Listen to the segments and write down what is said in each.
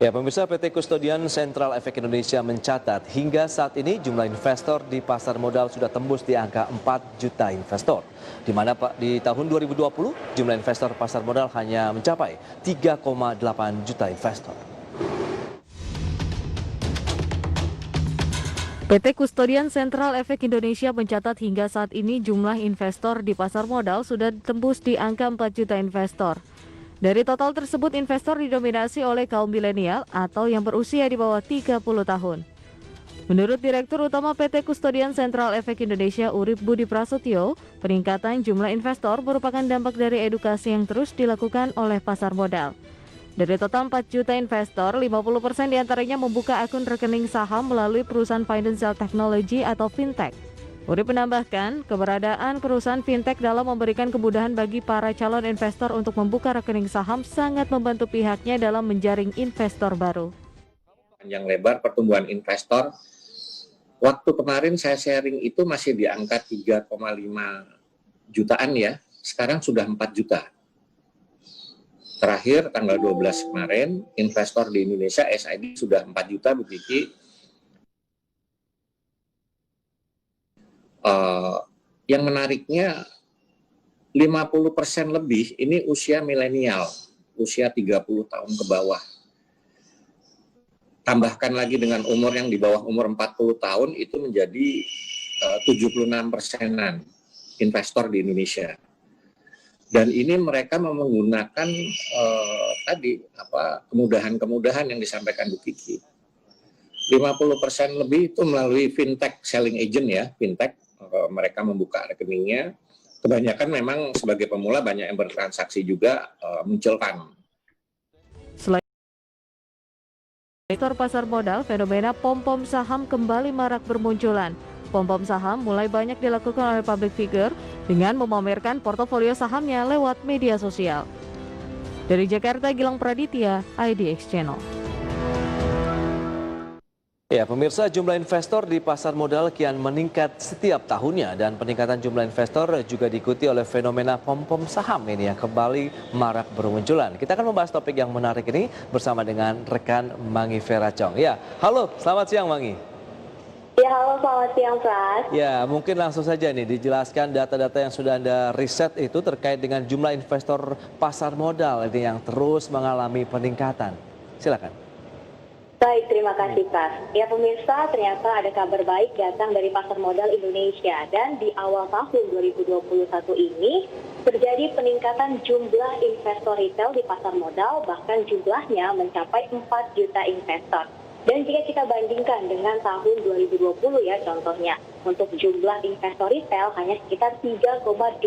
Ya, pemirsa, PT Kustodian Sentral Efek Indonesia mencatat hingga saat ini jumlah investor di pasar modal sudah tembus di angka 4 juta investor. Di mana di tahun 2020 jumlah investor pasar modal hanya mencapai 3,8 juta investor. PT Kustodian Sentral Efek Indonesia mencatat hingga saat ini jumlah investor di pasar modal sudah tembus di angka 4 juta investor. Dari total tersebut, investor didominasi oleh kaum milenial atau yang berusia di bawah 30 tahun. Menurut Direktur Utama PT Kustodian Sentral Efek Indonesia Urip Budi Prasetyo, peningkatan jumlah investor merupakan dampak dari edukasi yang terus dilakukan oleh pasar modal. Dari total 4 juta investor, 50% diantaranya membuka akun rekening saham melalui perusahaan financial technology atau fintech. Urip menambahkan, keberadaan perusahaan fintech dalam memberikan kemudahan bagi para calon investor untuk membuka rekening saham sangat membantu pihaknya dalam menjaring investor baru. Panjang lebar pertumbuhan investor, waktu kemarin saya sharing itu masih di angka 3,5 jutaan ya, sekarang sudah 4 juta. Terakhir tanggal 12 kemarin, investor di Indonesia SID sudah 4 juta, Bu Kiki. Yang menariknya 50% lebih ini usia milenial, usia 30 tahun ke bawah. Tambahkan lagi dengan umur yang di bawah umur 40 tahun itu menjadi 76%-an investor di Indonesia. Dan ini mereka menggunakan kemudahan-kemudahan yang disampaikan Bu Kiki. 50% lebih itu melalui fintech selling agent ya, fintech. Mereka membuka rekeningnya, kebanyakan memang sebagai pemula banyak yang bertransaksi juga muncul fund. Selain sektor pasar modal, fenomena pom-pom saham kembali marak bermunculan. Pom-pom saham mulai banyak dilakukan oleh public figure dengan memamerkan portofolio sahamnya lewat media sosial. Dari Jakarta, Gilang Praditya, IDX Channel. Ya, pemirsa, jumlah investor di pasar modal kian meningkat setiap tahunnya dan peningkatan jumlah investor juga diikuti oleh fenomena pom-pom saham ini yang kembali marak bermunculan. Kita akan membahas topik yang menarik ini bersama dengan rekan Mangi Veracong. Ya, halo, selamat siang Mangi. Ya, halo, selamat siang Pras. Ya, mungkin langsung saja nih dijelaskan data-data yang sudah Anda riset itu terkait dengan jumlah investor pasar modal ini yang terus mengalami peningkatan. Silakan. Baik, terima kasih Pras. Ya pemirsa, ternyata ada kabar baik datang dari pasar modal Indonesia. Dan di awal tahun 2021 ini terjadi peningkatan jumlah investor retail di pasar modal, bahkan jumlahnya mencapai 4 juta investor. Dan jika kita bandingkan dengan tahun 2020 ya contohnya, untuk jumlah investor retail hanya sekitar 3,87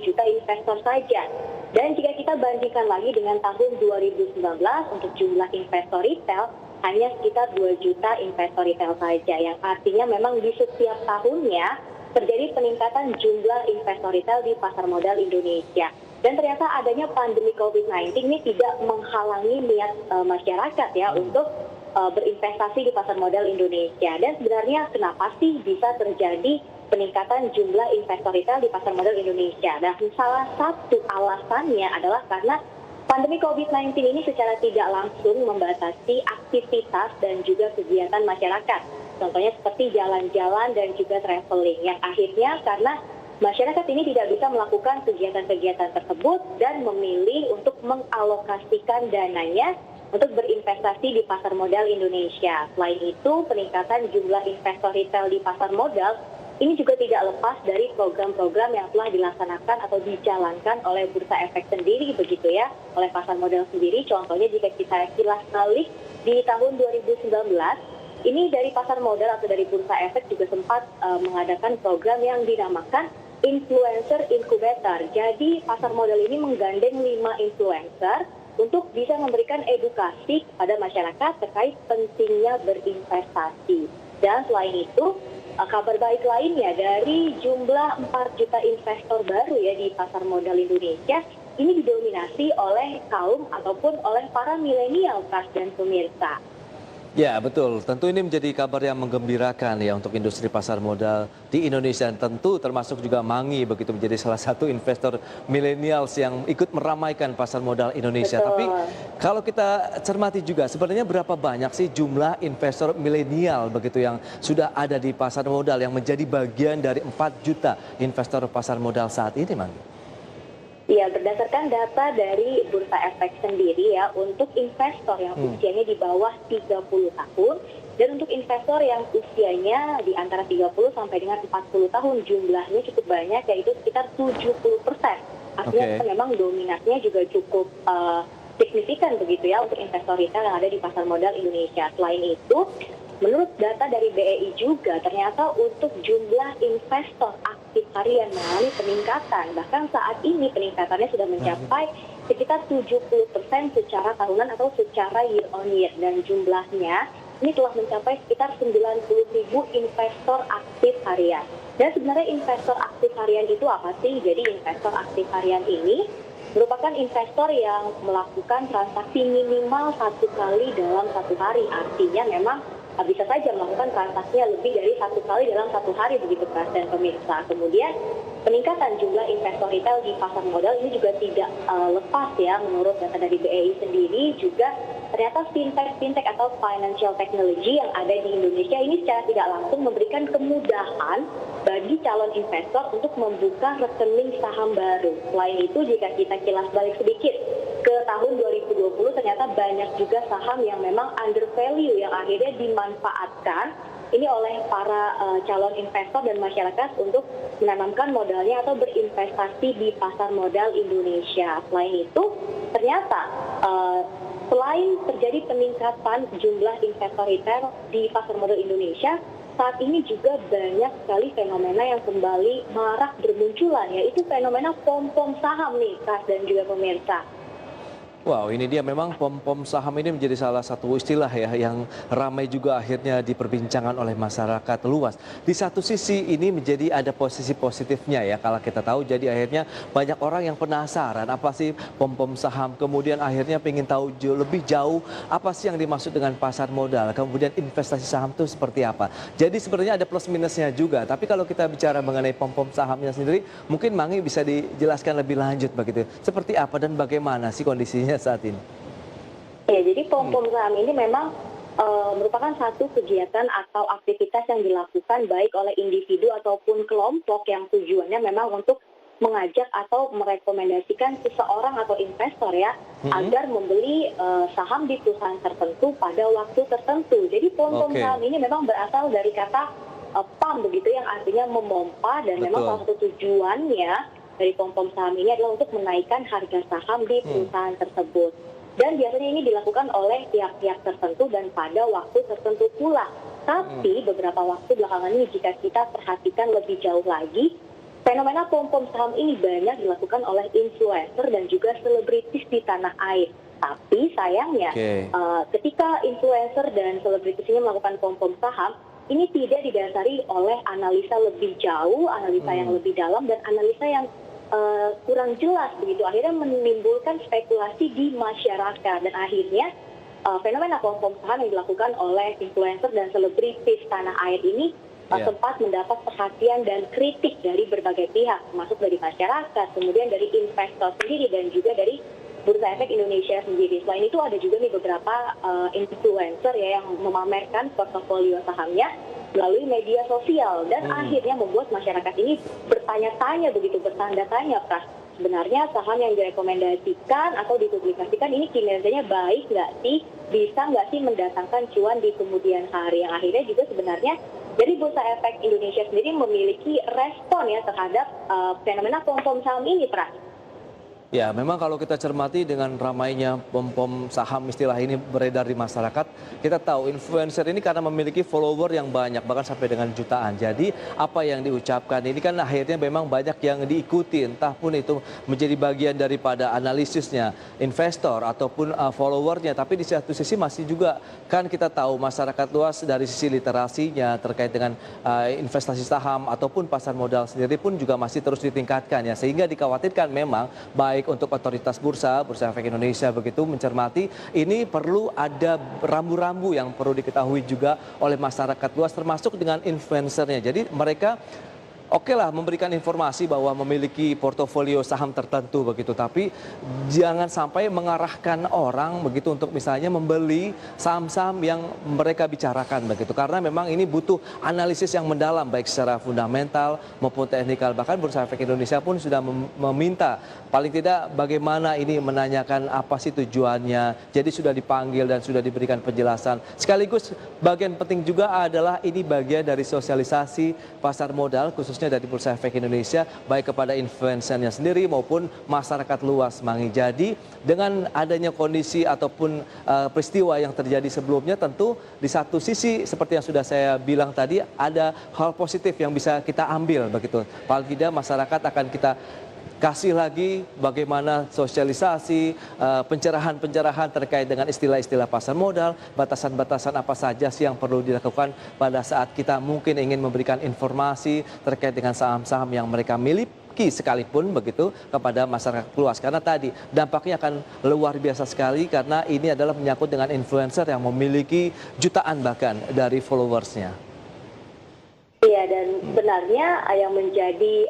juta investor saja. Dan jika kita bandingkan lagi dengan tahun 2019 untuk jumlah investor retail hanya sekitar 2 juta investor retail saja, yang artinya memang di setiap tahunnya terjadi peningkatan jumlah investor retail di pasar modal Indonesia. Dan ternyata adanya pandemi COVID-19 ini tidak menghalangi niat masyarakat ya untuk berinvestasi di pasar modal Indonesia. Dan sebenarnya kenapa sih bisa terjadi peningkatan jumlah investor retail di pasar modal Indonesia? Dan salah satu alasannya adalah karena pandemi COVID-19 ini secara tidak langsung membatasi aktivitas dan juga kegiatan masyarakat. Contohnya seperti jalan-jalan dan juga traveling, yang akhirnya karena masyarakat ini tidak bisa melakukan kegiatan-kegiatan tersebut dan memilih untuk mengalokasikan dananya untuk berinvestasi di pasar modal Indonesia. Selain itu, peningkatan jumlah investor retail di pasar modal ini juga tidak lepas dari program-program yang telah dilaksanakan atau dijalankan oleh Bursa Efek sendiri begitu ya, oleh pasar modal sendiri. Contohnya jika kita kilas balik di tahun 2019, ini dari pasar modal atau dari Bursa Efek juga sempat mengadakan program yang dinamakan Influencer Incubator. Jadi pasar modal ini menggandeng 5 influencer untuk bisa memberikan edukasi kepada masyarakat terkait pentingnya berinvestasi. Dan selain itu, kabar baik lainnya dari jumlah 4 juta investor baru ya di pasar modal Indonesia, ini didominasi oleh kaum ataupun oleh para milenial, Pras dan pemirsa. Ya betul, tentu ini menjadi kabar yang menggembirakan ya untuk industri pasar modal di Indonesia dan tentu termasuk juga Mangi begitu menjadi salah satu investor milenials yang ikut meramaikan pasar modal Indonesia. Tapi Betul. kalau kita cermati juga sebenarnya berapa banyak sih jumlah investor milenial begitu yang sudah ada di pasar modal yang menjadi bagian dari 4 juta investor pasar modal saat ini, Mangi? Ya, berdasarkan data dari Bursa Efek sendiri ya, untuk investor yang usianya di bawah 30 tahun, dan untuk investor yang usianya di antara 30 sampai dengan 40 tahun, jumlahnya cukup banyak, yaitu sekitar 70%. Artinya Oke. memang dominasinya juga cukup signifikan begitu ya untuk investor retail yang ada di pasar modal Indonesia. Selain itu, menurut data dari BEI juga, ternyata untuk jumlah investor aktif harian mengalami peningkatan. Bahkan saat ini peningkatannya sudah mencapai sekitar 70% secara tahunan atau secara year on year. Dan jumlahnya ini telah mencapai sekitar 90.000 investor aktif harian. Dan sebenarnya investor aktif harian itu apa sih? Jadi investor aktif harian ini merupakan investor yang melakukan transaksi minimal 1 kali dalam 1 hari. Artinya memang bisa saja melakukan transaksinya lebih dari 1 kali dalam 1 hari begitu Pras dan pemirsa. Kemudian peningkatan jumlah investor retail di pasar modal ini juga tidak lepas ya, menurut data dari BEI sendiri juga ternyata fintech atau financial technology yang ada di Indonesia ini secara tidak langsung memberikan kemudahan bagi calon investor untuk membuka rekening saham baru. Selain itu, jika kita kilas balik sedikit ke tahun 2020, ternyata banyak juga saham yang memang undervalue yang akhirnya dimanfaatkan ini oleh para calon investor dan masyarakat untuk menanamkan modalnya atau berinvestasi di pasar modal Indonesia. Selain itu, ternyata selain terjadi peningkatan jumlah investor retail di pasar modal Indonesia, saat ini juga banyak sekali fenomena yang kembali marak bermunculan, yaitu fenomena pom-pom saham nih, Pras dan juga pemirsa. Wow, ini dia memang pom-pom saham ini menjadi salah satu istilah ya yang ramai juga akhirnya diperbincangkan oleh masyarakat luas. Di satu sisi ini menjadi ada posisi positifnya ya kalau kita tahu, jadi akhirnya banyak orang yang penasaran apa sih pom-pom saham, kemudian akhirnya pengen tahu lebih jauh apa sih yang dimaksud dengan pasar modal, kemudian investasi saham itu seperti apa. Jadi sebenarnya ada plus minusnya juga, tapi kalau kita bicara mengenai pom-pom sahamnya sendiri, mungkin Mangi bisa dijelaskan lebih lanjut begitu. Seperti apa dan bagaimana sih kondisinya saat ini? Ya, jadi pom-pom saham ini memang merupakan satu kegiatan atau aktivitas yang dilakukan baik oleh individu ataupun kelompok yang tujuannya memang untuk mengajak atau merekomendasikan seseorang atau investor ya agar membeli saham di perusahaan tertentu pada waktu tertentu. Jadi pom-pom saham ini memang berasal dari kata pump begitu yang artinya memompa, dan memang salah satu tujuannya dari pom-pom saham ini adalah untuk menaikkan harga saham di perusahaan tersebut. Dan biasanya ini dilakukan oleh pihak-pihak tertentu dan pada waktu tertentu pula. Tapi beberapa waktu belakangan ini jika kita perhatikan lebih jauh lagi, fenomena pom-pom saham ini banyak dilakukan oleh influencer dan juga selebritis di tanah air. Tapi sayangnya ketika influencer dan selebritis ini melakukan pom-pom saham, ini tidak didasari oleh analisa lebih jauh, analisa yang lebih dalam, dan analisa yang kurang jelas begitu, akhirnya menimbulkan spekulasi di masyarakat, dan akhirnya fenomena pom-pom saham yang dilakukan oleh influencer dan selebritis tanah air ini sempat mendapat perhatian dan kritik dari berbagai pihak, termasuk dari masyarakat, kemudian dari investor sendiri, dan juga dari Bursa Efek Indonesia sendiri. Selain itu ada juga nih beberapa influencer ya yang memamerkan portofolio sahamnya melalui media sosial, dan akhirnya membuat masyarakat ini bertanya-tanya begitu, bertanda tanya, Pras. Sebenarnya saham yang direkomendasikan atau dipublikasikan ini kinerjanya baik nggak sih? Bisa nggak sih mendatangkan cuan di kemudian hari? Yang akhirnya juga sebenarnya dari Bursa Efek Indonesia sendiri memiliki respon ya terhadap fenomena pom-pom saham ini, Pras. Ya, memang kalau kita cermati dengan ramainya pom-pom saham istilah ini beredar di masyarakat, kita tahu influencer ini karena memiliki follower yang banyak, bahkan sampai dengan jutaan. Jadi apa yang diucapkan ini kan akhirnya memang banyak yang diikuti, entah pun itu menjadi bagian daripada analisisnya investor ataupun followernya. Tapi di satu sisi masih juga kan kita tahu masyarakat luas dari sisi literasinya terkait dengan investasi saham ataupun pasar modal sendiri pun juga masih terus ditingkatkan ya. Sehingga dikhawatirkan memang baik baik untuk otoritas Bursa Efek Indonesia begitu mencermati, ini perlu ada rambu-rambu yang perlu diketahui juga oleh masyarakat luas termasuk dengan influencernya. Jadi mereka oke lah memberikan informasi bahwa memiliki portofolio saham tertentu begitu, tapi jangan sampai mengarahkan orang begitu untuk misalnya membeli saham-saham yang mereka bicarakan begitu, karena memang ini butuh analisis yang mendalam baik secara fundamental maupun teknikal. Bahkan Bursa Efek Indonesia pun sudah meminta paling tidak bagaimana ini menanyakan apa sih tujuannya, jadi sudah dipanggil dan sudah diberikan penjelasan. Sekaligus bagian penting juga adalah ini bagian dari sosialisasi pasar modal khususnya dari Bursa Efek Indonesia baik kepada influencernya sendiri maupun masyarakat luas, Mangi. Jadi dengan adanya kondisi ataupun peristiwa yang terjadi sebelumnya, tentu di satu sisi seperti yang sudah saya bilang tadi ada hal positif yang bisa kita ambil begitu. Paling tidak masyarakat akan kita kasih lagi bagaimana sosialisasi, pencerahan-pencerahan terkait dengan istilah-istilah pasar modal, batasan-batasan apa saja sih yang perlu dilakukan pada saat kita mungkin ingin memberikan informasi terkait dengan saham-saham yang mereka miliki sekalipun begitu kepada masyarakat luas. Karena tadi dampaknya akan luar biasa sekali karena ini adalah menyangkut dengan influencer yang memiliki jutaan bahkan dari followersnya. Iya, dan sebenarnya yang menjadi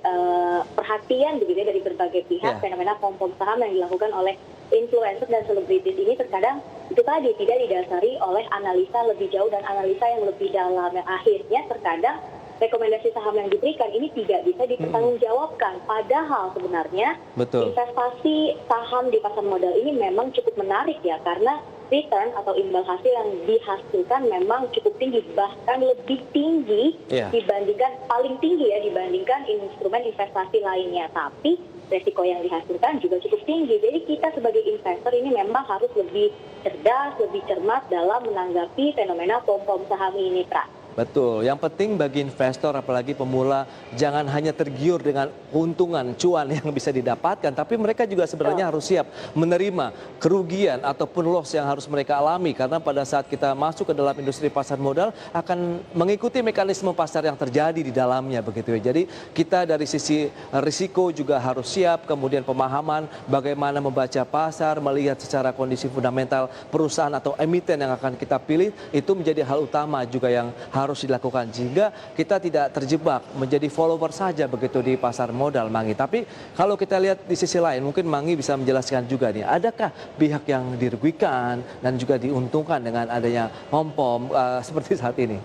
perhatian begitu ya dari berbagai pihak, fenomena pom-pom saham yang dilakukan oleh influencer dan selebritis ini terkadang itu tadi tidak didasari oleh analisa lebih jauh dan analisa yang lebih dalam, yang akhirnya terkadang rekomendasi saham yang diberikan ini tidak bisa dipertanggungjawabkan. Padahal sebenarnya investasi saham di pasar modal ini memang cukup menarik ya, karena return atau imbal hasil yang dihasilkan memang cukup tinggi, bahkan lebih tinggi dibandingkan, paling tinggi ya dibandingkan instrumen investasi lainnya. Tapi resiko yang dihasilkan juga cukup tinggi. Jadi kita sebagai investor ini memang harus lebih cerdas, lebih cermat dalam menanggapi fenomena pom-pom saham ini, Pra. Betul, yang penting bagi investor apalagi pemula jangan hanya tergiur dengan keuntungan cuan yang bisa didapatkan, tapi mereka juga sebenarnya harus siap menerima kerugian ataupun loss yang harus mereka alami, karena pada saat kita masuk ke dalam industri pasar modal akan mengikuti mekanisme pasar yang terjadi di dalamnya begitu ya. Jadi kita dari sisi risiko juga harus siap, kemudian pemahaman bagaimana membaca pasar, melihat secara kondisi fundamental perusahaan atau emiten yang akan kita pilih, itu menjadi hal utama juga yang harus dilakukan sehingga kita tidak terjebak menjadi follower saja begitu di pasar modal, Mangi. Tapi kalau kita lihat di sisi lain, mungkin Mangi bisa menjelaskan juga nih, adakah pihak yang dirugikan dan juga diuntungkan dengan adanya pom-pom seperti saat ini?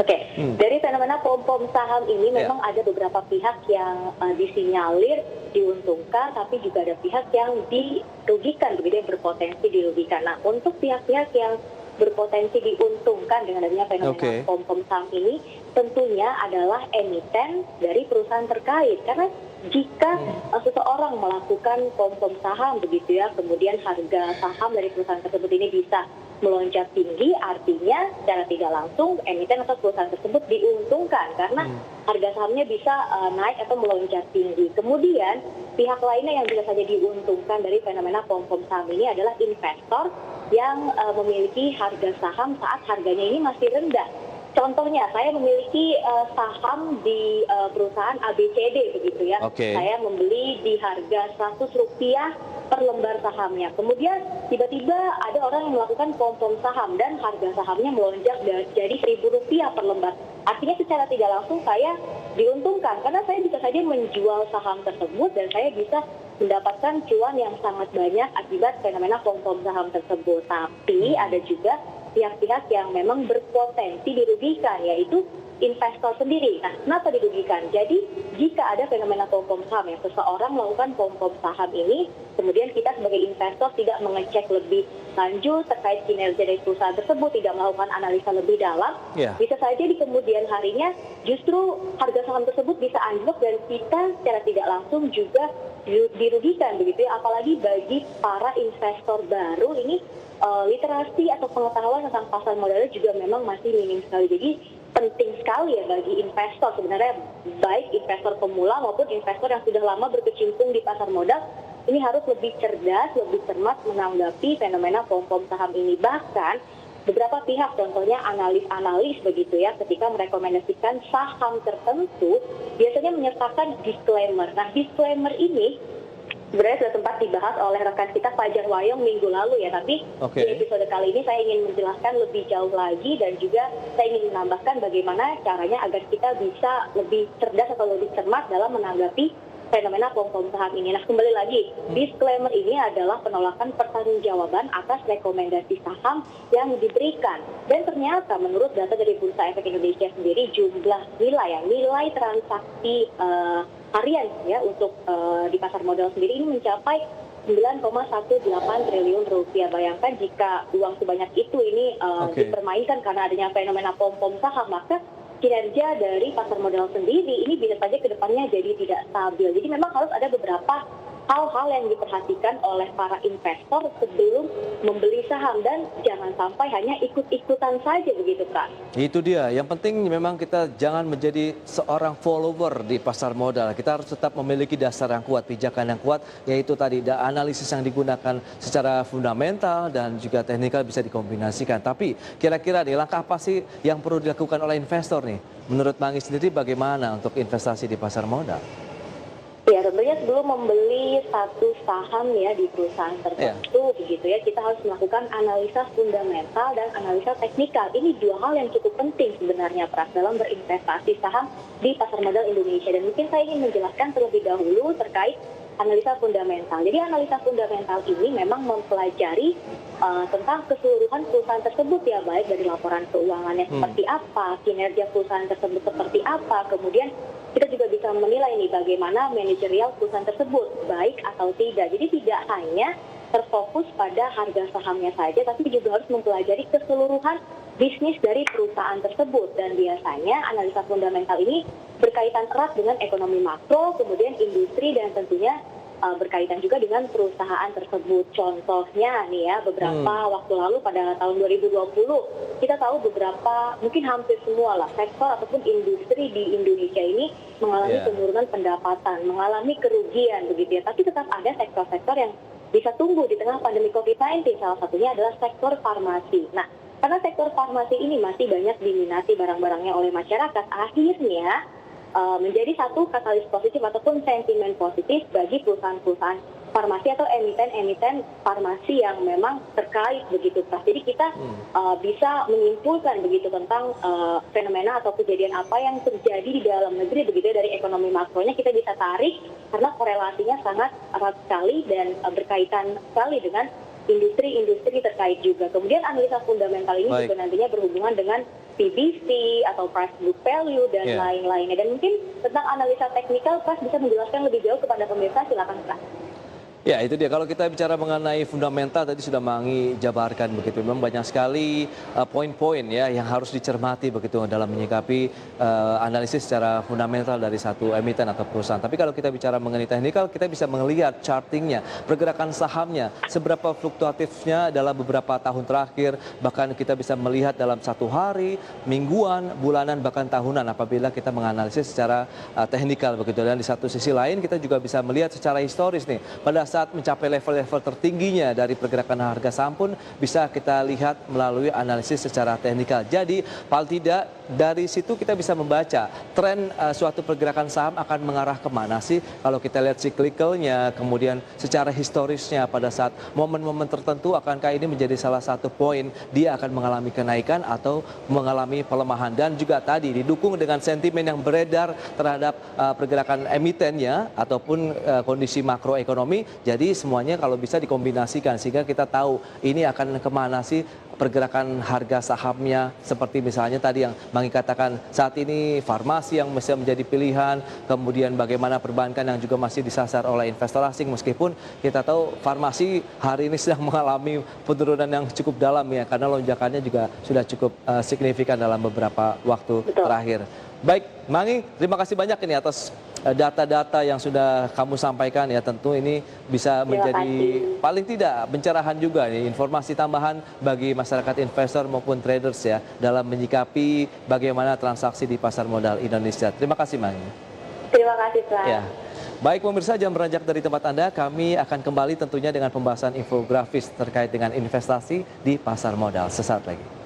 Oke, dari fenomena pom-pom saham ini memang ada beberapa pihak yang disinyalir diuntungkan, tapi juga ada pihak yang dirugikan, begitu ya, berpotensi dirugikan. Nah, untuk pihak-pihak yang berpotensi diuntungkan dengan adanya fenomena pom-pom saham ini tentunya adalah emiten dari perusahaan terkait, karena jika seseorang melakukan pom-pom saham begitu ya, kemudian harga saham dari perusahaan tersebut ini bisa melonjak tinggi, artinya secara tidak langsung emiten atau perusahaan tersebut diuntungkan karena harga sahamnya bisa naik atau melonjak tinggi. Kemudian pihak lainnya yang bisa saja diuntungkan dari fenomena pom-pom saham ini adalah investor yang memiliki harga saham saat harganya ini masih rendah. Contohnya, saya memiliki saham di perusahaan ABCD begitu ya. Saya membeli di harga Rp100 per lembar sahamnya. Kemudian tiba-tiba ada orang yang melakukan pom-pom saham dan harga sahamnya melonjak jadi Rp1.000 per lembar. Artinya secara tidak langsung saya diuntungkan karena saya bisa saja menjual saham tersebut dan saya bisa mendapatkan cuan yang sangat banyak akibat fenomena pom-pom saham tersebut. Tapi ada juga pihak-pihak yang memang berpotensi dirugikan, yaitu investor sendiri. Nah, kenapa dirugikan? Jadi, jika ada fenomena pom-pom saham yang seseorang melakukan pom-pom saham ini, kemudian kita sebagai investor tidak mengecek lebih lanjut terkait kinerja dari perusahaan tersebut, tidak melakukan analisa lebih dalam, bisa saja di kemudian harinya justru harga saham tersebut bisa anjlok dan kita secara tidak langsung juga dirugikan begitu ya. Apalagi bagi para investor baru ini literasi atau pengetahuan tentang pasar modalnya juga memang masih minim sekali. Jadi penting sekali ya bagi investor sebenarnya, baik investor pemula maupun investor yang sudah lama berkecimpung di pasar modal, ini harus lebih cerdas, lebih cermat menanggapi fenomena pom-pom saham ini. Bahkan beberapa pihak, contohnya analis-analis begitu ya, ketika merekomendasikan saham tertentu biasanya menyertakan disclaimer. Nah, disclaimer ini sebenarnya sudah sempat dibahas oleh rekan kita Fajar Wayong minggu lalu ya, tapi di episode kali ini saya ingin menjelaskan lebih jauh lagi dan juga saya ingin menambahkan bagaimana caranya agar kita bisa lebih cerdas atau lebih cermat dalam menanggapi fenomena pom-pom saham ini. Nah, kembali lagi, disclaimer ini adalah penolakan pertanggungjawaban atas rekomendasi saham yang diberikan. Dan ternyata menurut data dari Bursa Efek Indonesia sendiri, jumlah nilai transaksi harian ya untuk di pasar modal sendiri ini mencapai 9,18 triliun rupiah. Bayangkan jika uang sebanyak itu ini dipermainkan karena adanya fenomena pom-pom saham, maka kinerja dari pasar modal sendiri ini bisa saja ke depannya jadi tidak stabil. Jadi memang harus ada beberapa hal-hal yang diperhatikan oleh para investor sebelum membeli saham dan jangan sampai hanya ikut-ikutan saja begitu, Kak. Itu dia, yang penting memang kita jangan menjadi seorang follower di pasar modal. Kita harus tetap memiliki dasar yang kuat, pijakan yang kuat, yaitu tadi analisis yang digunakan secara fundamental dan juga teknikal bisa dikombinasikan. Tapi kira-kira nih langkah apa sih yang perlu dilakukan oleh investor nih? Menurut Mangi sendiri bagaimana untuk investasi di pasar modal? Ya, tentunya sebelum membeli satu saham ya di perusahaan tertentu begitu ya, kita harus melakukan analisa fundamental dan analisa teknikal. Ini dua hal yang cukup penting sebenarnya, Pras, dalam berinvestasi saham di pasar modal Indonesia. Dan mungkin saya ingin menjelaskan terlebih dahulu terkait analisa fundamental. Jadi analisa fundamental ini memang mempelajari tentang keseluruhan perusahaan tersebut ya, baik dari laporan keuangannya seperti apa, kinerja perusahaan tersebut seperti apa, kemudian kita juga bisa menilai nih bagaimana manajerial perusahaan tersebut, baik atau tidak. Jadi tidak hanya terfokus pada harga sahamnya saja, tapi juga harus mempelajari keseluruhan bisnis dari perusahaan tersebut. Dan biasanya analisa fundamental ini berkaitan erat dengan ekonomi makro, kemudian industri, dan tentunya berkaitan juga dengan perusahaan tersebut. Contohnya nih ya, beberapa waktu lalu pada tahun 2020, kita tahu beberapa, mungkin hampir semua lah, sektor ataupun industri di Indonesia ini mengalami penurunan pendapatan, mengalami kerugian begitu ya. Tapi tetap ada sektor-sektor yang bisa tumbuh di tengah pandemi COVID-19, salah satunya adalah sektor farmasi. Nah, karena sektor farmasi ini masih banyak diminati barang-barangnya oleh masyarakat, akhirnya menjadi satu katalis positif ataupun sentimen positif bagi perusahaan-perusahaan farmasi atau emiten-emiten farmasi yang memang terkait begitu, Pak. Jadi kita bisa menyimpulkan begitu tentang fenomena atau kejadian apa yang terjadi di dalam negeri begitu dari ekonomi makronya kita bisa tarik karena korelasinya sangat erat sekali dan berkaitan sekali dengan industri-industri terkait juga. Kemudian analisa fundamental ini juga nantinya berhubungan dengan PBC atau price book value dan lain-lainnya. Dan mungkin tentang analisa teknikal, Pras bisa menjelaskan lebih jauh kepada pemirsa, silakan, Pras. Ya, itu dia. Kalau kita bicara mengenai fundamental tadi sudah Mangi jabarkan begitu. Memang banyak sekali poin-poin ya yang harus dicermati begitu dalam menyikapi analisis secara fundamental dari satu emiten atau perusahaan. Tapi kalau kita bicara mengenai teknikal, kita bisa melihat chartingnya, pergerakan sahamnya, seberapa fluktuatifnya dalam beberapa tahun terakhir. Bahkan kita bisa melihat dalam satu hari, mingguan, bulanan, bahkan tahunan apabila kita menganalisis secara teknikal begitu. Dan di satu sisi lain kita juga bisa melihat secara historis nih. Pada saat mencapai level-level tertingginya dari pergerakan harga saham pun bisa kita lihat melalui analisis secara teknikal. Jadi paling tidak dari situ kita bisa membaca tren suatu pergerakan saham akan mengarah kemana sih kalau kita lihat siklikalnya, kemudian secara historisnya pada saat momen-momen tertentu akankah ini menjadi salah satu poin dia akan mengalami kenaikan atau mengalami pelemahan. Dan juga tadi didukung dengan sentimen yang beredar terhadap pergerakan emitennya ataupun kondisi makroekonomi. Jadi semuanya kalau bisa dikombinasikan sehingga kita tahu ini akan kemana sih pergerakan harga sahamnya, seperti misalnya tadi yang Mangi katakan saat ini farmasi yang bisa menjadi pilihan, kemudian bagaimana perbankan yang juga masih disasar oleh investor asing, meskipun kita tahu farmasi hari ini sedang mengalami penurunan yang cukup dalam ya karena lonjakannya juga sudah cukup signifikan dalam beberapa waktu terakhir. Baik, Mangi, terima kasih banyak ini atas data-data yang sudah kamu sampaikan ya. Tentu ini bisa menjadi paling tidak pencerahan juga nih, informasi tambahan bagi masyarakat investor maupun traders ya dalam menyikapi bagaimana transaksi di pasar modal Indonesia. Terima kasih, Mangi. Terima kasih, Pak. Ya. Baik pemirsa, jangan beranjak dari tempat Anda. Kami akan kembali tentunya dengan pembahasan infografis terkait dengan investasi di pasar modal sesaat lagi.